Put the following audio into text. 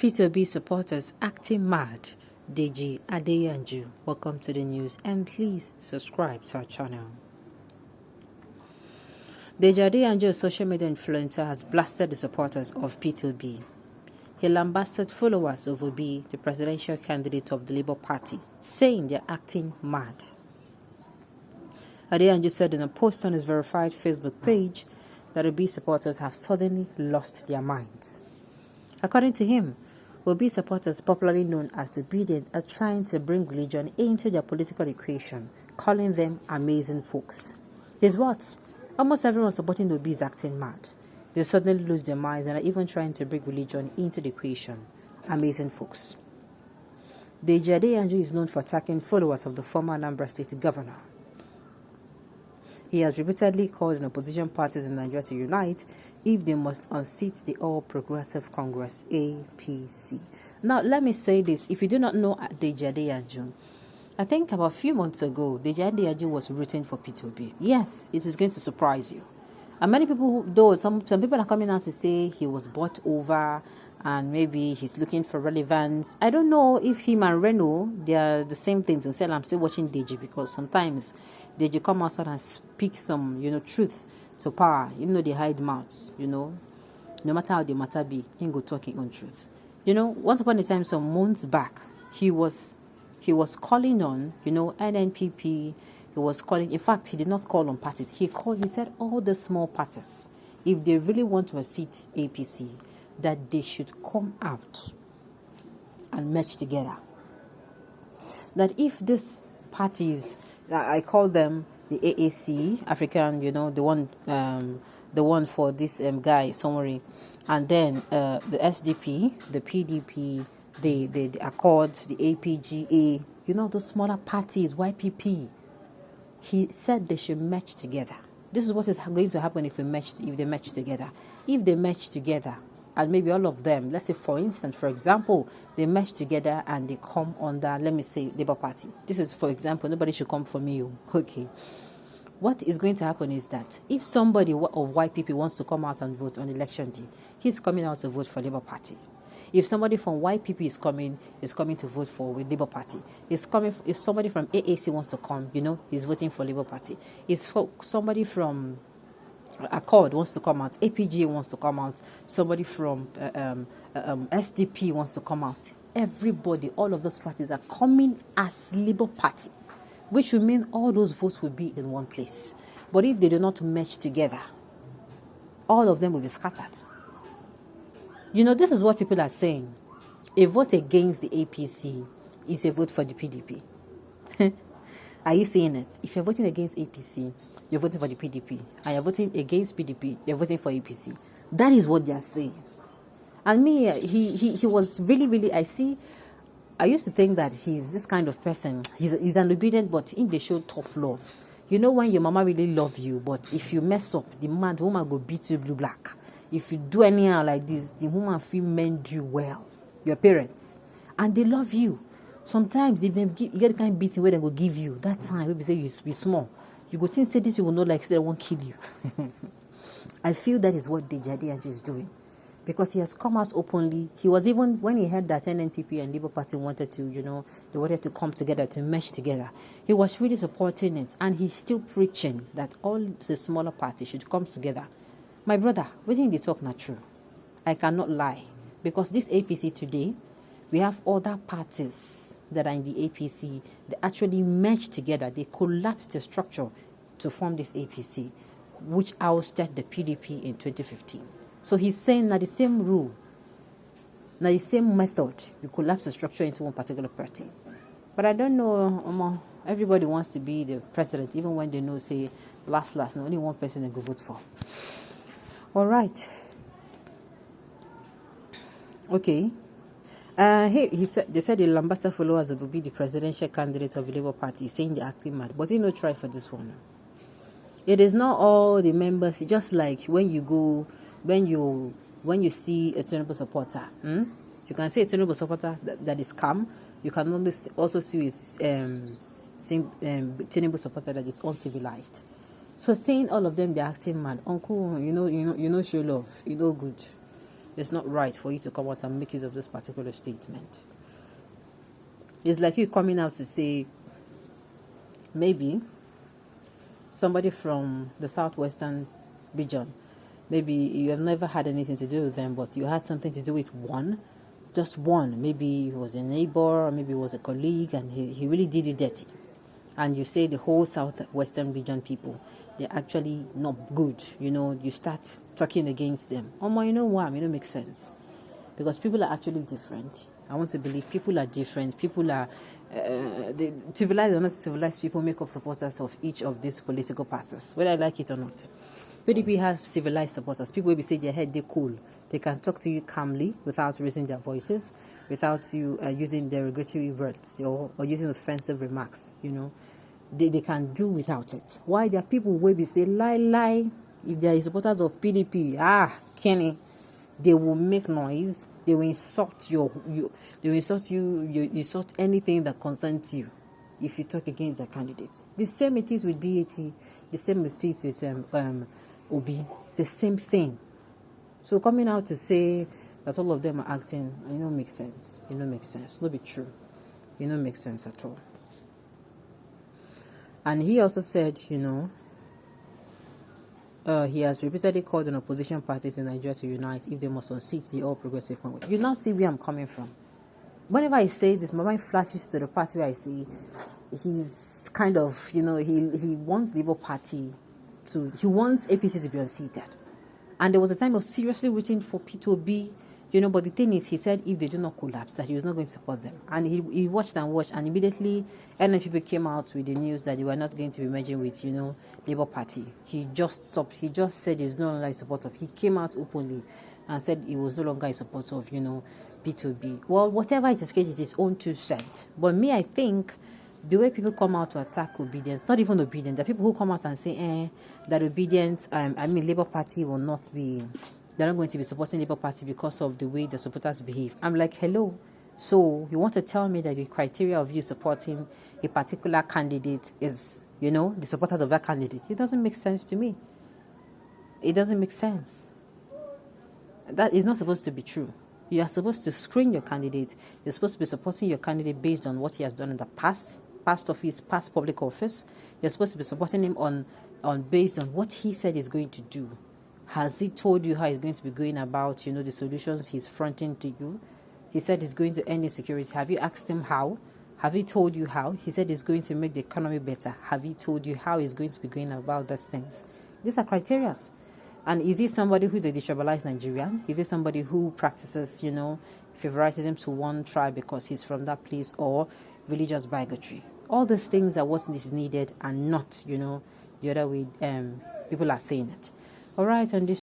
P2B supporters acting mad. DG Adeyanju, welcome to the news and please subscribe to our channel. DG Adeyanju, a social media influencer, has blasted the supporters of P2B. He lambasted followers of Obi, the presidential candidate of the Labour Party, saying they're acting mad. Adeyanju said in a post on his verified Facebook page that Obi supporters have suddenly lost their minds. According to him, Obi supporters, popularly known as the Obedient, are trying to bring religion into their political equation, calling them amazing folks. His words: almost everyone supporting Obi is acting mad. They suddenly lose their minds and are even trying to bring religion into the equation. Amazing folks. DG Adeyanju is known for attacking followers of the former Anambra State governor. He has repeatedly called on opposition parties in Nigeria to unite if they must unseat the All Progressive Congress, APC. Now, let me say this. If you do not know DG Adeyanju, I think about a few months ago, DG Adeyanju was rooting for P2B. Yes, it is going to surprise you. And many people, though, some people are coming out to say he was bought over and maybe he's looking for relevance. I don't know if him and Reno, they are the same things. And say, I'm still watching DG because sometimes DG come outside and speak some, truth to power. Even though they hide mouths, no matter how the matter be, he ain't go talking on truth. Once upon a time, some months back, he was calling on, NNPP. He was calling. In fact, he did not call on parties. He said all the small parties, if they really want to seat APC, that they should come out and merge together. That if these parties, I call them the AAC, African, the one for this guy, summary, and then the SDP, the PDP, the Accord, the APGA, those smaller parties, YPP. He said they should merge together. This is what is going to happen if they merge together. If they merge together, and maybe all of them, let's say for instance, for example, they merge together and they come under, let me say, Labour Party. This is for example, nobody should come for me. Okay. What is going to happen is that if somebody of YPP wants to come out and vote on election day, he's coming out to vote for Labour Party. If somebody from YPP is coming to vote for with Labour Party. If somebody from AAC wants to come, he's voting for Labour Party. If somebody from Accord wants to come out, APGA wants to come out, somebody from SDP wants to come out. Everybody, all of those parties are coming as Labour Party, which will mean all those votes will be in one place. But if they do not merge together, all of them will be scattered. This is what people are saying. A vote against the APC is a vote for the PDP. Are you saying it? If you're voting against APC, you're voting for the PDP. And you're voting against PDP, you're voting for APC. That is what they are saying. And me, he was really, I used to think that he's this kind of person. He's an obedient, but in they show tough love. When your mama really love you, but if you mess up, the woman go beat you blue black. If you do anyhow like this, the woman feel mend you well. Your parents. And they love you. Sometimes if you get the kind of beating where they go give you, that time, maybe say you be small. You go think say this, you will not like they won't kill you. I feel that is what DG Adeyanju is doing. Because he has come out openly. He was even, when he heard that NNPP and Labour Party wanted to, they wanted to come together, to mesh together. He was really supporting it. And he's still preaching that all the smaller parties should come together. My brother, waiting they talk not true. I cannot lie. Because this APC today, we have other parties that are in the APC. They actually merged together. They collapsed the structure to form this APC, which ousted the PDP in 2015. So he's saying that the same rule, now the same method, you collapse the structure into one particular party. But I don't know, everybody wants to be the president, even when they know, say, last, only one person they go vote for. All right. Okay. They said the Lambasta followers will be the presidential candidate of the Labour Party, saying they're acting mad. But he no try for this one. It is not all the members. Just like when you see a Tinubu supporter, you can see a Tinubu supporter that is calm. You can also see a Tinubu supporter that is uncivilized. So saying all of them be acting mad, uncle, show love, good. It's not right for you to come out and make use of this particular statement. It's like you coming out to say, maybe somebody from the southwestern region, maybe you have never had anything to do with them, but you had something to do with one, just one. Maybe he was a neighbor, or maybe he was a colleague, and he really did you dirty. And you say the whole southwestern region people, they're actually not good. You start talking against them. You know why? It don't make sense. Because people are actually different. I want to believe people are different. People are the civilized or not civilized people make up supporters of each of these political parties, whether I like it or not. PDP has civilized supporters. People will say their head, they're cool. They can talk to you calmly without raising their voices, without you using derogatory words or using offensive remarks. They can do without it. Why there are people who will be say lie. If they are supporters of PDP, Kenny, they will make noise. They will insult you. They will insult you. You insult anything that concerns you. If you talk against a candidate, the same it is with DAT. The same it is with Obi. The same thing. So coming out to say that all of them are acting, makes sense. It don't make sense. Not be true. It don't make sense at all. And he also said, he has repeatedly called on opposition parties in Nigeria to unite if they must unseat the All Progressive Congress. You now see where I'm coming from. Whenever I say this, my mind flashes to the part where I see he's kind of, he wants the Labour Party he wants APC to be unseated. And there was a time of seriously waiting for P2B, but the thing is, he said if they do not collapse, that he was not going to support them. And he watched, and immediately NNPP came out with the news that they were not going to be merging with, Labour Party. He just stopped. He just said he's no longer in support of. He came out openly and said he was no longer in support of, P2B. Well, whatever it is, it is his own 2 cents. But me, I think the way people come out to attack obedience, not even obedience, there are people who come out and say, that obedience, Labour Party will not be, they're not going to be supporting Labour Party because of the way the supporters behave. I'm like, hello. So you want to tell me that the criteria of you supporting a particular candidate is, the supporters of that candidate? It doesn't make sense to me. It doesn't make sense. That is not supposed to be true. You are supposed to screen your candidate. You're supposed to be supporting your candidate based on what he has done in the past public office. You're supposed to be supporting him on based on what he said he's going to do. Has he told you how he's going to be going about, the solutions he's fronting to you? He said he's going to end insecurity. Have you asked him how? Have he told you how? He said he's going to make the economy better. Have he told you how he's going to be going about those things? These are criteria. And is he somebody who is a destabilized Nigerian? Is he somebody who practices, favoritism to one tribe because he's from that place, or religious bigotry? All these things are what is needed, and not, the other way people are saying it. All right, on this